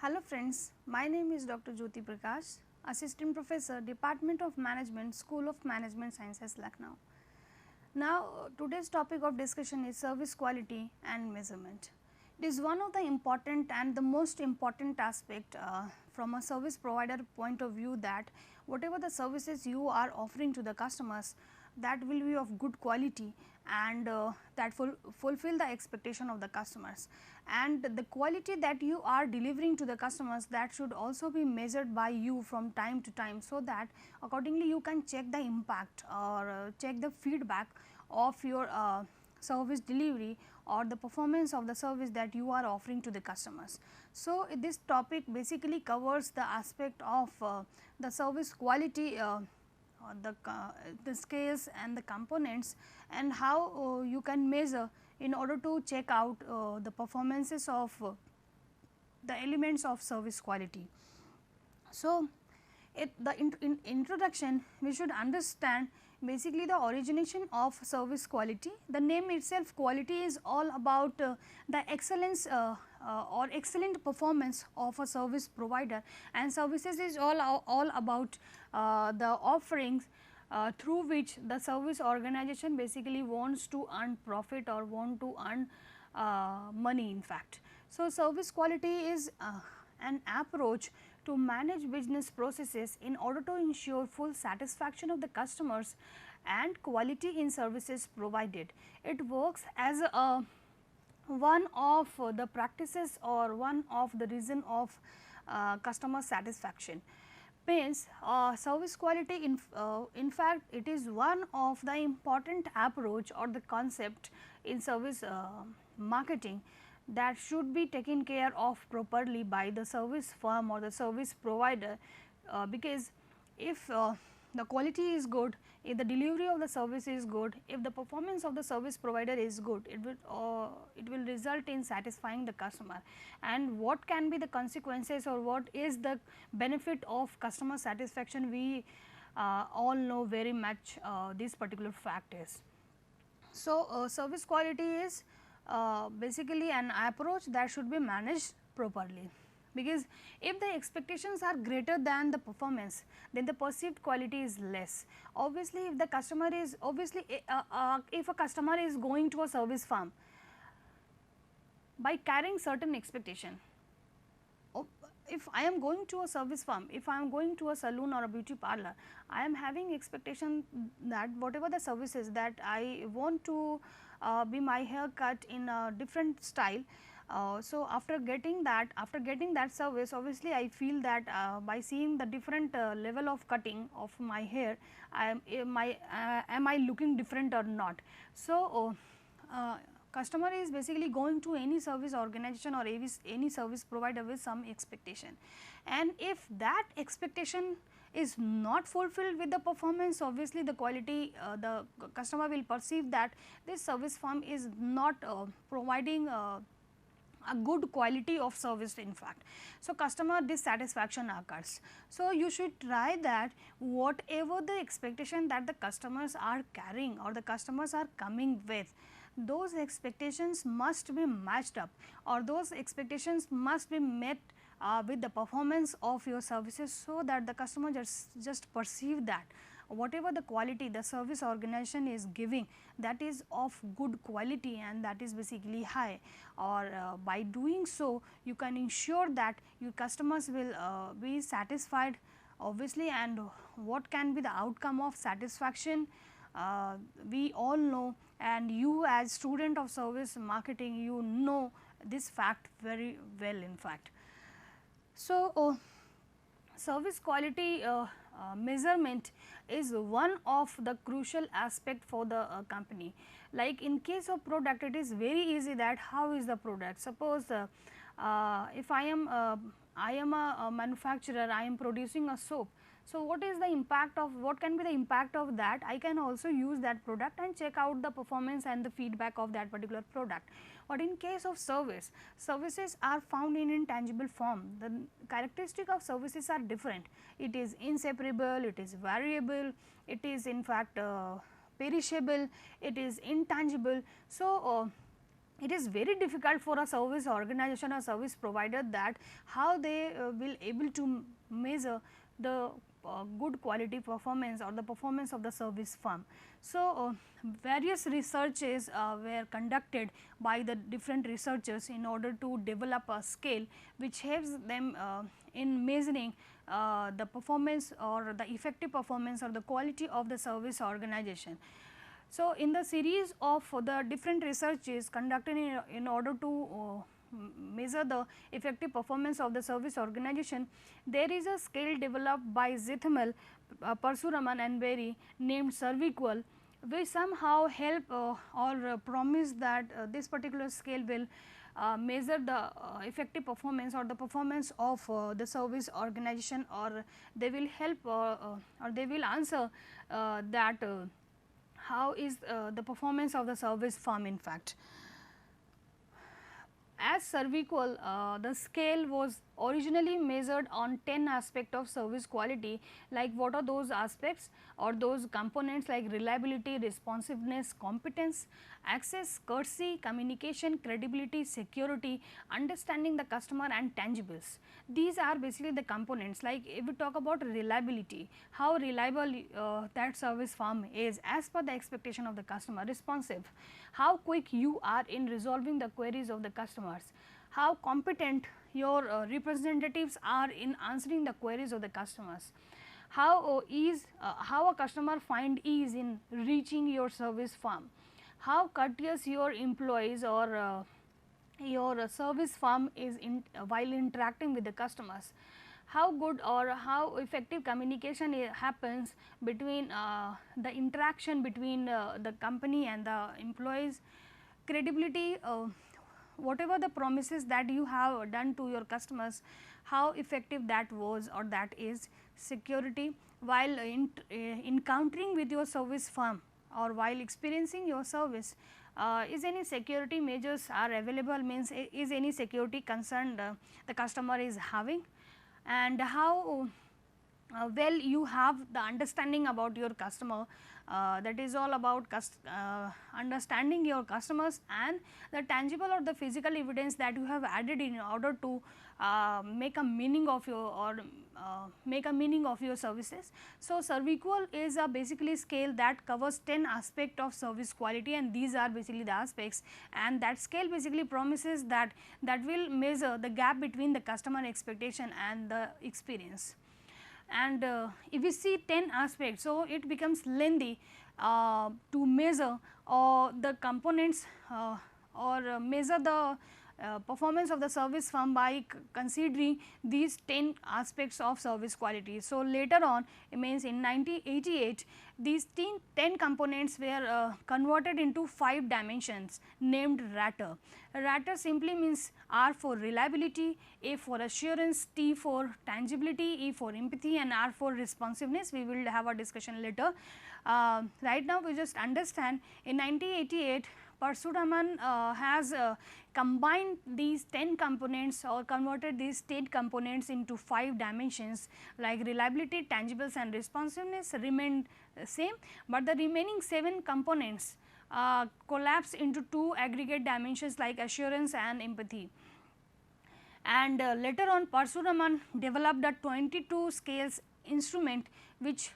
Hello friends, my name is Dr. Jyoti Prakash, Assistant Professor, Department of Management, School of Management Sciences, Lucknow. Now, today's topic of discussion is service quality and measurement. It is one of the important and the most important aspect from a service provider point of view, that whatever the services you are offering to the customers, that will be of good quality and that fulfill the expectation of the customers, and the quality that you are delivering to the customers, that should also be measured by you from time to time, so that accordingly you can check the impact or check the feedback of your service delivery or the performance of the service that you are offering to the customers. So, this topic basically covers the aspect of the service quality, the scales and the components, and how you can measure in order to check out the performances of the elements of service quality. So, in introduction we should understand basically the origination of service quality. The name itself, quality, is all about the excellence or excellent performance of a service provider, and services is all about the offerings through which the service organization basically wants to earn profit or want to earn money in fact. So, service quality is an approach to manage business processes in order to ensure full satisfaction of the customers and quality in services provided. It works as a one of the practices or one of the reason of customer satisfaction. Means service quality in fact it is one of the important approach or the concept in service marketing that should be taken care of properly by the service firm or the service provider, because if the quality is good, if the delivery of the service is good, if the performance of the service provider is good, it will result in satisfying the customer. And what can be the consequences or what is the benefit of customer satisfaction, we all know very much this particular fact is. So, service quality is basically an approach that should be managed properly, because if the expectations are greater than the performance, then the perceived quality is less. Obviously, if the customer is if a customer is going to a service firm by carrying certain expectation, if I am going to a service firm, if I am going to a salon or a beauty parlor, I am having expectation that whatever the services that I want to be my hair cut in a different style. So, after getting that service, obviously I feel that by seeing the different level of cutting of my hair, am I looking different or not. So, customer is basically going to any service organization or any service provider with some expectation, and if that expectation is not fulfilled with the performance, obviously the quality the customer will perceive that this service firm is not providing a good quality of service in fact. So, customer dissatisfaction occurs. So, you should try that whatever the expectation that the customers are carrying or the customers are coming with, those expectations must be matched up, or those expectations must be met with the performance of your services, so that the customer just perceive that whatever the quality the service organization is giving, that is of good quality and that is basically high, or by doing so you can ensure that your customers will be satisfied obviously. And what can be the outcome of satisfaction, we all know, and you as student of service marketing, you know this fact very well in fact. So, service quality measurement is one of the crucial aspect for the company. Like in case of product, it is very easy that how is the product. Suppose if I am a manufacturer, I am producing a soap. So, what is the impact of, what can be the impact of that? I can also use that product and check out the performance and the feedback of that particular product. But in case of service, services are found in intangible form. The characteristic of services are different. It is inseparable, it is variable, it is in fact perishable, it is intangible. So, it is very difficult for a service organization or service provider that how they will able to measure the good quality performance or the performance of the service firm. So, various researches were conducted by the different researchers in order to develop a scale which helps them in measuring the performance or the effective performance or the quality of the service organization. So, in the series of the different researches conducted in order to measure the effective performance of the service organization, there is a scale developed by Zithmel, Parshuraman and Berry named SERVQUAL, which somehow help or promise that this particular scale will measure the effective performance or the performance of the service organization, or they will help or they will answer that how is the performance of the service firm in fact. As SERVQUAL, the scale was originally measured on 10 aspects of service quality, like what are those aspects or those components like reliability, responsiveness, competence, access, courtesy, communication, credibility, security, understanding the customer and tangibles. These are basically the components. Like if we talk about reliability, how reliable that service firm is as per the expectation of the customer, responsive, how quick you are in resolving the queries of the customers, how competent your representatives are in answering the queries of the customers, how how a customer find ease in reaching your service firm, how courteous your employees or your service firm is while interacting with the customers, how good or how effective communication happens between the interaction between the company and the employees, credibility, whatever the promises that you have done to your customers, how effective that was or that is, security, while encountering with your service firm or while experiencing your service, is any security measures are available, means is any security concern the customer is having, and how well you have the understanding about your customer, that is all about understanding your customers and the tangible or the physical evidence that you have added in order to make a meaning of your or make a meaning of your services. So, SERVQUAL is a basically scale that covers 10 aspects of service quality, and these are basically the aspects, and that scale basically promises that will measure the gap between the customer expectation and the experience. And if we see 10 aspects, so it becomes lengthy to measure the components or measure the performance of the service firm by considering these 10 aspects of service quality. So, later on, it means in 1988 these 10 components were converted into 5 dimensions named RATTER. RATTER simply means R for reliability, A for assurance, T for tangibility, E for empathy and R for responsiveness. We will have a discussion later. Right now, we just understand in 1988 Parshuraman has combined these 10 components or converted these 10 components into 5 dimensions, like reliability, tangibles and responsiveness remained same, but the remaining 7 components collapse into 2 aggregate dimensions like assurance and empathy. And later on Parshuraman developed a 22 scales instrument which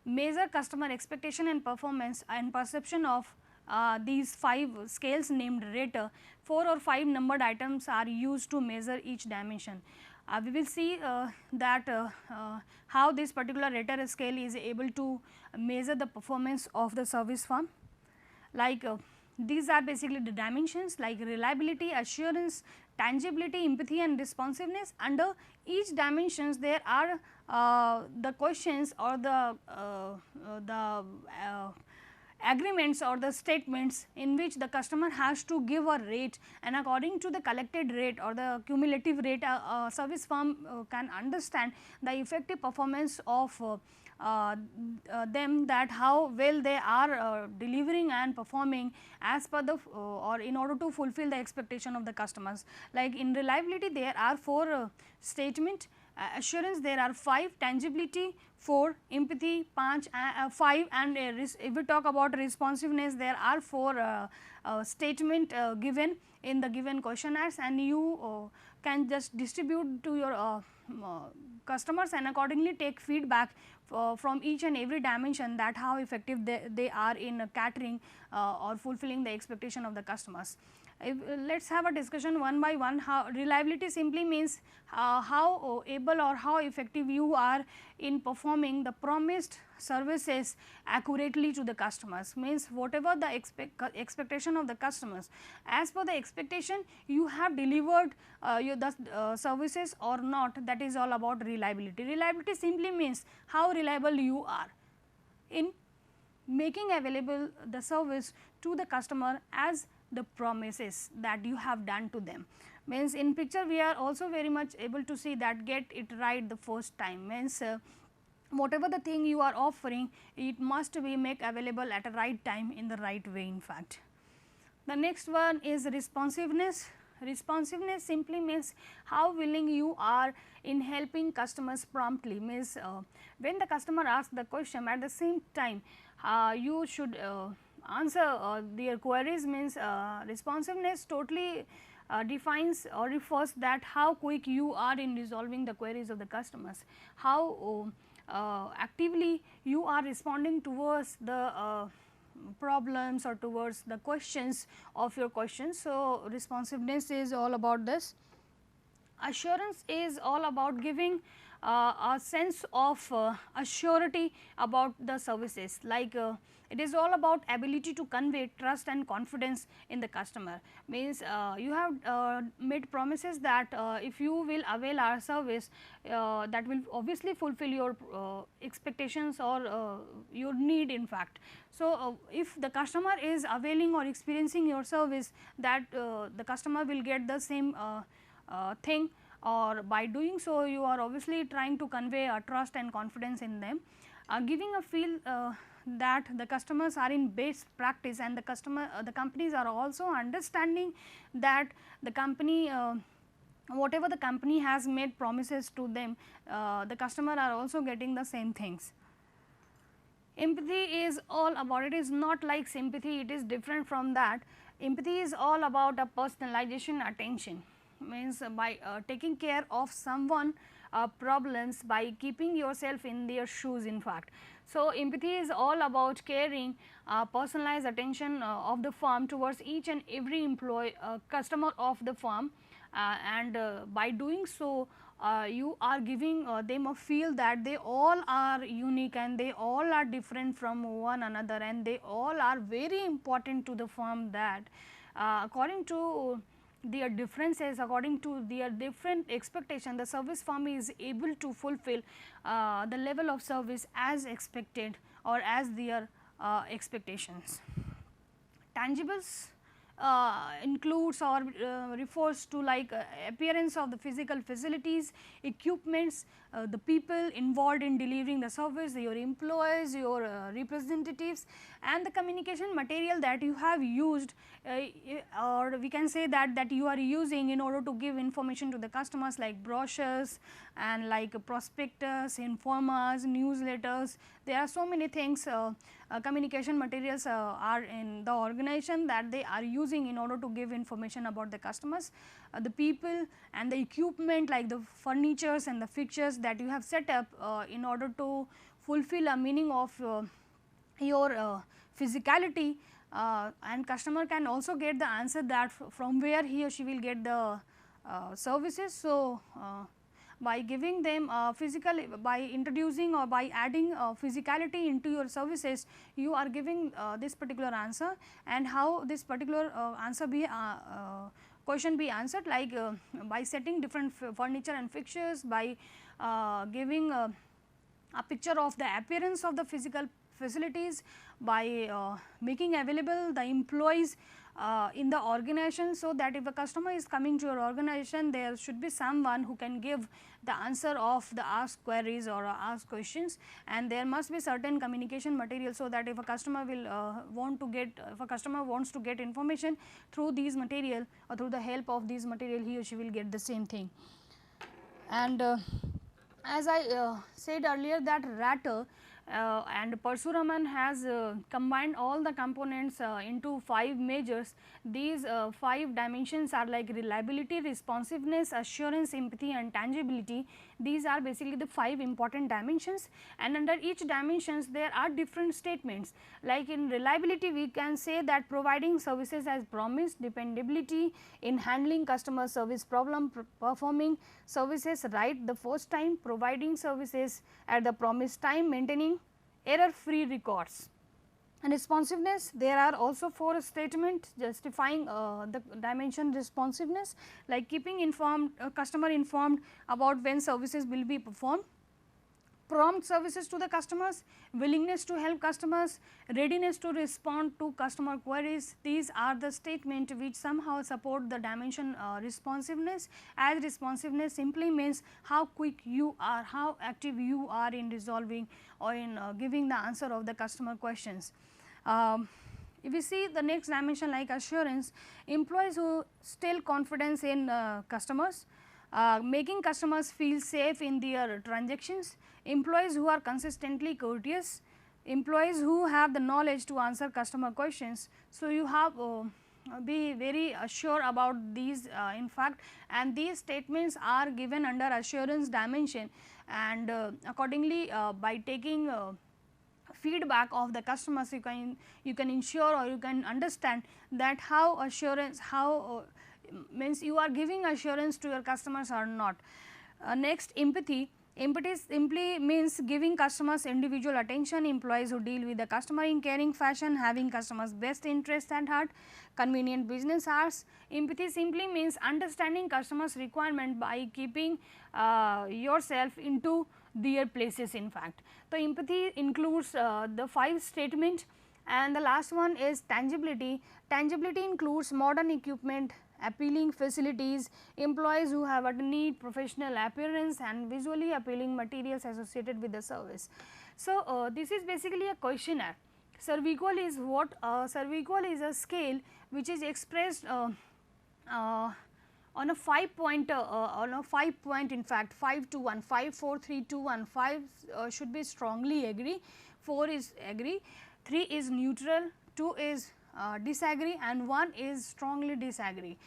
measure customer expectation and performance and perception of these 5 scales named RATTER. 4 or 5 numbered items are used to measure each dimension. We will see that how this particular RATTER scale is able to measure the performance of the service firm. Like these are basically the dimensions like reliability, assurance, tangibility, empathy and responsiveness. Under each dimensions there are the questions or the agreements or the statements in which the customer has to give a rate, and according to the collected rate or the cumulative rate, a service firm can understand the effective performance of them, that how well they are delivering and performing as per the or in order to fulfill the expectation of the customers. Like in reliability there are 4 statements assurance there are 5, tangibility 4, empathy 5, and if we talk about responsiveness there are 4 statement given in the given questionnaires, and you can just distribute to your customers and accordingly take feedback from each and every dimension, that how effective they are in catering or fulfilling the expectation of the customers. Let us have a discussion one by one. How reliability simply means how able or how effective you are in performing the promised services accurately to the customers, means whatever the expectation of the customers, as per the expectation you have delivered the services or not, that is all about reliability. Reliability simply means how reliable you are in making available the service to the customer as the promises that you have done to them. Means in picture we are also very much able to see that get it right the first time, means whatever the thing you are offering, it must be make available at a right time in the right way in fact. The next one is responsiveness. Responsiveness simply means how willing you are in helping customers promptly, means when the customer asks the question, at the same time you should answer their queries, means responsiveness totally defines or refers that how quick you are in resolving the queries of the customers, how actively you are responding towards the problems or towards the questions of your questions. So, responsiveness is all about this. Assurance is all about giving a sense of assurity about the services, like it is all about ability to convey trust and confidence in the customer, means you have made promises that if you will avail our service that will obviously fulfill your expectations or your need in fact. So, if the customer is availing or experiencing your service, that the customer will get the same thing, or by doing so you are obviously trying to convey a trust and confidence in them, giving a feel that the customers are in best practice, and the companies are also understanding that the company whatever the company has made promises to them, the customer are also getting the same things. Empathy is all about, it is not like sympathy, it is different from that. Empathy is all about a personalization attention, means by taking care of someone problems by keeping yourself in their shoes in fact. So, empathy is all about caring personalized attention of the firm towards each and every employee customer of the firm, and by doing so you are giving them a feel that they all are unique and they all are different from one another, and they all are very important to the firm, that according to their differences, according to their different expectation, the service firm is able to fulfill the level of service as expected or as their expectations. Tangibles includes or refers to like appearance of the physical facilities, equipments, the people involved in delivering the service, your employees, your representatives, and the communication material that you have used or we can say that you are using in order to give information to the customers, like brochures and like prospectus, informers, newsletters. There are so many things communication materials are in the organization that they are using in order to give information about the customers, the people and the equipment like the furnitures and the fixtures that you have set up in order to fulfill a meaning of your physicality, and customer can also get the answer that from where he or she will get the services. So, by giving them physical, by introducing or by adding physicality into your services, you are giving this particular answer, and how this particular answer be question be answered, like by setting different furniture and fixtures, by giving a picture of the appearance of the physical facilities, by making available the employees in the organization, so that if a customer is coming to your organization, there should be someone who can give the answer of the asked queries or asked questions, and there must be certain communication material, so that if a customer will if a customer wants to get information through these material or through the help of these material, he or she will get the same thing. And as I said earlier that Ratter and Parshuraman has combined all the components into 5 measures. These 5 dimensions are like reliability, responsiveness, assurance, empathy and tangibility. These are basically the 5 important dimensions, and under each dimensions there are different statements. Like in reliability we can say that providing services as promised, dependability in handling customer service problem, performing services right the first time, providing services at the promised time, maintaining error free records. And responsiveness, there are also 4 statements justifying the dimension responsiveness, like keeping informed customer informed about when services will be performed, prompt services to the customers, willingness to help customers, readiness to respond to customer queries. These are the statements which somehow support the dimension responsiveness, as responsiveness simply means how quick you are, how active you are in resolving or in giving the answer of the customer questions. If you see the next dimension like assurance, employees who still confidence in customers, making customers feel safe in their transactions, employees who are consistently courteous, employees who have the knowledge to answer customer questions. So, you have be very sure about these in fact, and these statements are given under assurance dimension, and accordingly by taking feedback of the customers you can ensure or you can understand that how assurance, how means you are giving assurance to your customers or not. Next, empathy. Empathy simply means giving customers individual attention, employees who deal with the customer in caring fashion, having customers best interest at heart, convenient business hours. Empathy simply means understanding customers requirement by keeping yourself into their places in fact. So, empathy includes the 5 statements, and the last one is tangibility. Tangibility includes modern equipment, appealing facilities, employees who have a neat professional appearance and visually appealing materials associated with the service. So, this is basically a questionnaire. Survey-Qual is what? Survey-Qual is a scale which is expressed on a 5 point in fact 5 to 1, 5, 4, 3, 2, 1, 5 should be strongly agree, 4 is agree, 3 is neutral, 2 is disagree and 1 is strongly disagree.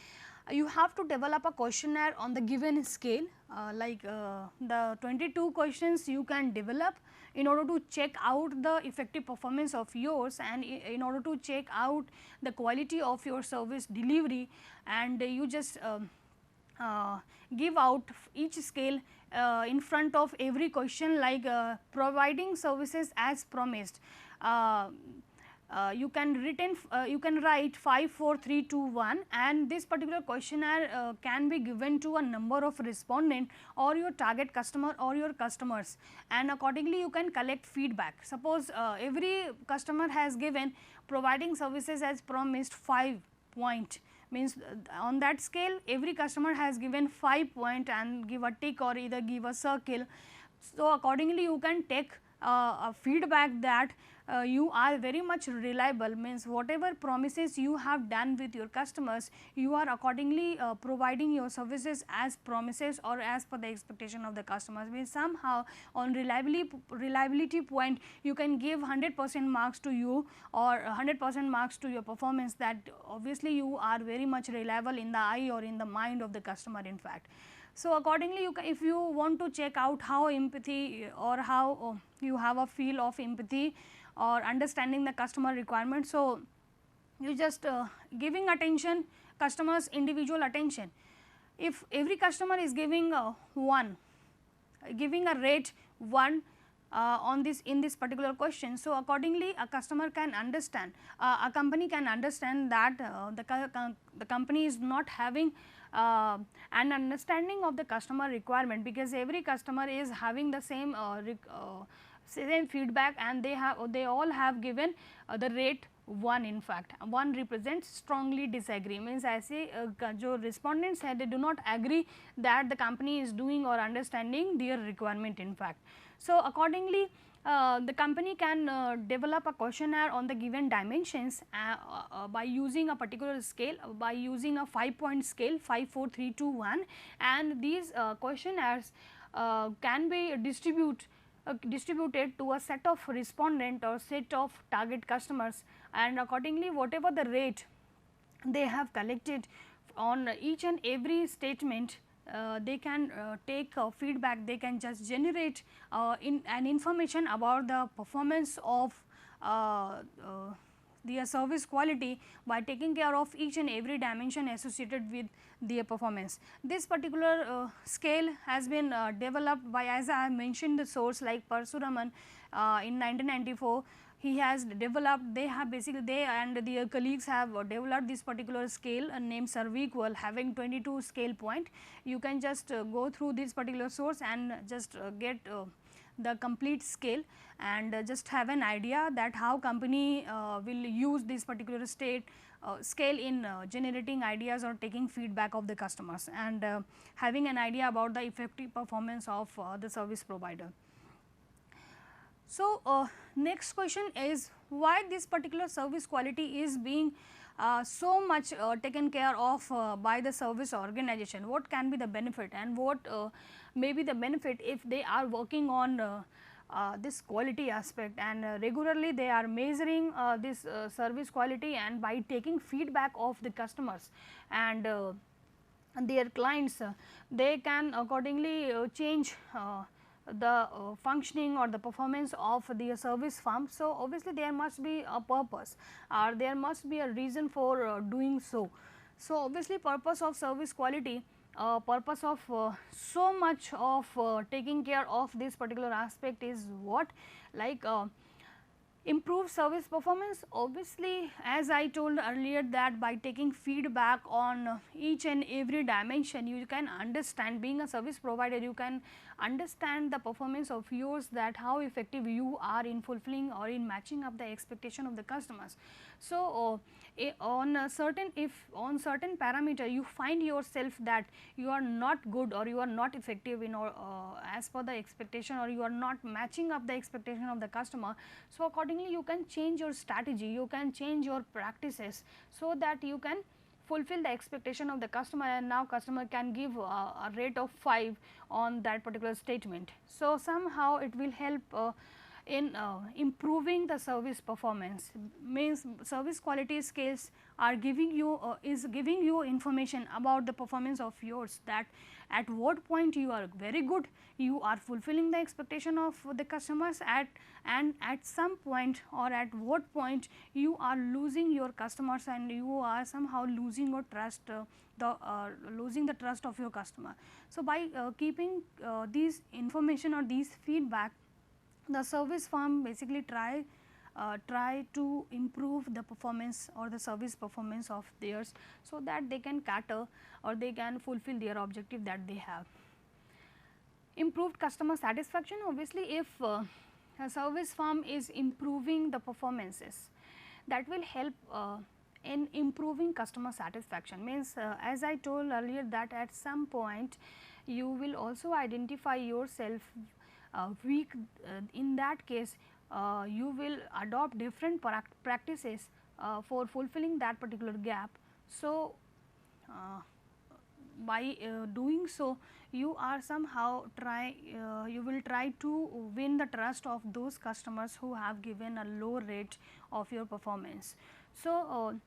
You have to develop a questionnaire on the given scale like the 22 questions you can develop in order to check out the effective performance of yours and in order to check out the quality of your service delivery, and you just give out each scale in front of every question like providing services as promised. You can write 5, 4, 3, 2, 1, and this particular questionnaire can be given to a number of respondent or your target customer or your customers, and accordingly you can collect feedback. Suppose every customer has given providing services as promised 5 point, means on that scale every customer has given 5 point and give a tick or either give a circle. So, accordingly you can take a feedback that you are very much reliable, means whatever promises you have done with your customers, you are accordingly providing your services as promises or as per the expectation of the customers. Means somehow on reliability point you can give 100% marks to you or 100% marks to your performance, that obviously you are very much reliable in the eye or in the mind of the customer in fact. So, accordingly you if you want to check out how empathy or how you have a feel of empathy or understanding the customer requirement. So, you just giving attention, customers individual attention. If every customer is giving 1, giving a rate 1 on this in this particular question. So, accordingly a customer can understand, a company can understand that the company is not having an understanding of the customer requirement, because every customer is having the same feedback and they all have given the rate 1 in fact. 1 represents strongly disagree, means ऐसे जो respondents है they do not agree that the company is doing or understanding their requirement in fact. So, accordingly the company can develop a questionnaire on the given dimensions by using a particular scale, by using a 5 point scale 5, 4, 3, 2, 1, and these questionnaires can be distributed to a set of respondent or set of target customers, and accordingly whatever the rate they have collected on each and every statement, they can take feedback, they can just generate in an information about the performance of their service quality by taking care of each and every dimension associated with their performance. This particular scale has been developed by, as I have mentioned, the source like Parasuraman in 1994. He has developed, they have basically, they and their colleagues have developed this particular scale named SERVQUAL, having 22 scale point. You can just go through this particular source and just get the complete scale, and just have an idea that how company will use this particular scale in generating ideas or taking feedback of the customers, and having an idea about the effective performance of the service provider. So, next question is why this particular service quality is being so much taken care of by the service organization. What can be the benefit, and what may be the benefit if they are working on this quality aspect, and regularly they are measuring this service quality, and by taking feedback of the customers and their clients, they can accordingly change the functioning or the performance of the service firm. So, obviously there must be a purpose, or there must be a reason for doing so. So, obviously purpose of service quality, purpose of so much of taking care of this particular aspect is what, like improve service performance. Obviously, as I told earlier, that by taking feedback on each and every dimension, you can understand, being a service provider, you can understand the performance of yours, that how effective you are in fulfilling or in matching up the expectation of the customers. So, on a certain, if on certain parameter you find yourself that you are not good or you are not effective in as per the expectation, or you are not matching up the expectation of the customer. So, accordingly you can change your strategy, you can change your practices, so that you can fulfill the expectation of the customer, and now customer can give a rate of 5 on that particular statement. So, somehow it will help in improving the service performance. Means service quality scales are giving you is giving you information about the performance of yours, that at what point you are very good, you are fulfilling the expectation of the customers, and at some point, or at what point you are losing your customers, and you are somehow losing your trust, losing the trust of your customer. So, by keeping these information or these feedback, the service firm basically try to improve the performance or the service performance of theirs, so that they can cater or they can fulfill their objective that they have. Improved customer satisfaction. Obviously, if a service firm is improving the performances, that will help in improving customer satisfaction. Means as I told earlier, that at some point you will also identify yourself weak. In that case, you will adopt different practices for fulfilling that particular gap. So, by doing so, you are somehow you will try to win the trust of those customers who have given a low rate of your performance. So,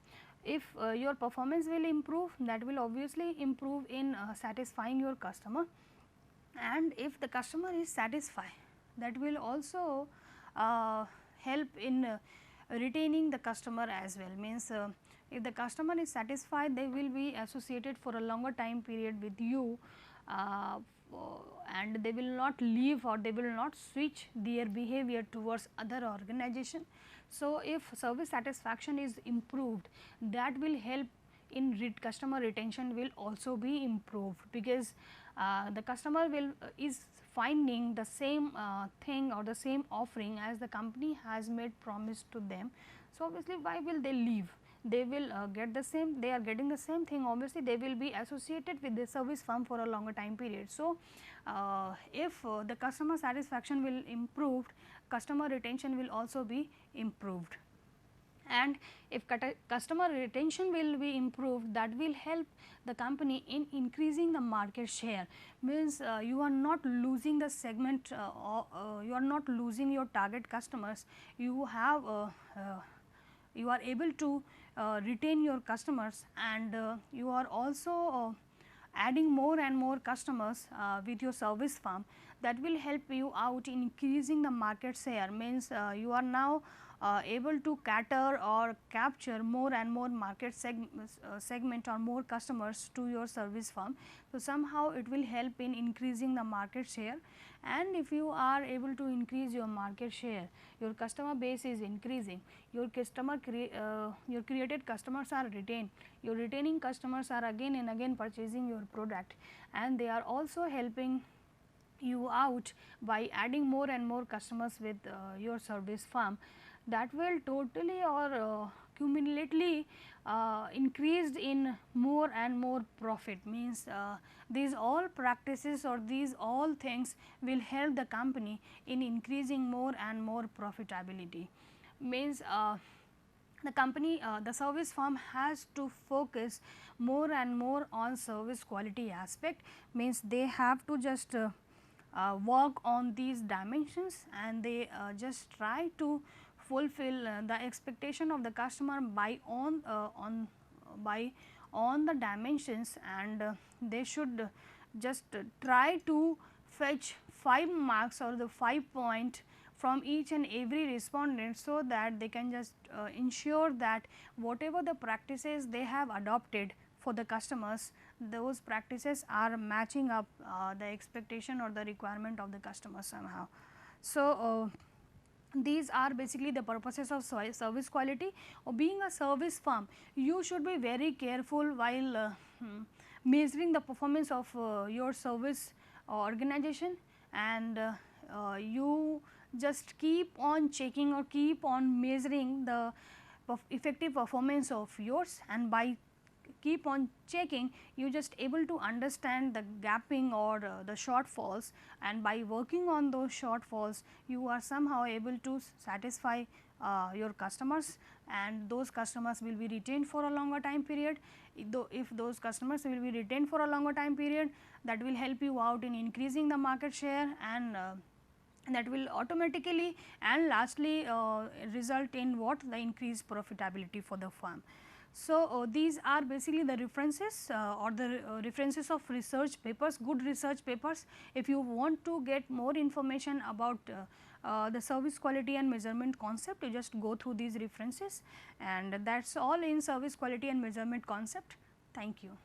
if your performance will improve, that will obviously improve in satisfying your customer, and if the customer is satisfied, that will also help in retaining the customer as well. Means if the customer is satisfied, they will be associated for a longer time period with you, and they will not leave, or they will not switch their behavior towards other organization. So, if service satisfaction is improved, that will help in customer retention will also be improved, because the customer is finding the same thing or the same offering as the company has made promise to them. So, obviously, why will they leave? They will get the same, they are getting the same thing, obviously they will be associated with the service firm for a longer time period. So, if the customer satisfaction will improve, customer retention will also be improved. and if customer retention will be improved, that will help the company in increasing the market share. Means you are not losing the segment, you are not losing your target customers, you have you are able to retain your customers, and you are also adding more and more customers with your service firm. That will help you out in increasing the market share. Means you are now able to cater or capture more and more market segment or more customers to your service firm. So, somehow it will help in increasing the market share, and if you are able to increase your market share, your customer base is increasing, your your created customers are retained, your retaining customers are again and again purchasing your product, and they are also helping you out by adding more and more customers with your service firm. That will totally or cumulatively increased in more and more profit. Means these all practices or these all things will help the company in increasing more and more profitability. Means the company, the service firm has to focus more and more on service quality aspect. Means they have to just work on these dimensions, and they just try to fulfill the expectation of the customer by on the dimensions, and they should just try to fetch 5 marks or the 5 point from each and every respondent, so that they can just ensure that whatever the practices they have adopted for the customers, those practices are matching up the expectation or the requirement of the customer somehow. So, these are basically the purposes of service quality. Or being a service firm, you should be very careful while measuring the performance of your service organization, and you just keep on checking or keep on measuring the effective performance of yours, and by keep on checking, you just able to understand the gapping or the shortfalls, and by working on those shortfalls, you are somehow able to satisfy your customers, and those customers will be retained for a longer time period. If those customers will be retained for a longer time period, that will help you out in increasing the market share, and that will automatically and lastly result in what, the increased profitability for the firm. So, these are basically the references or the references of research papers, good research papers. If you want to get more information about the service quality and measurement concept, you just go through these references, and that is all in service quality and measurement concept. Thank you.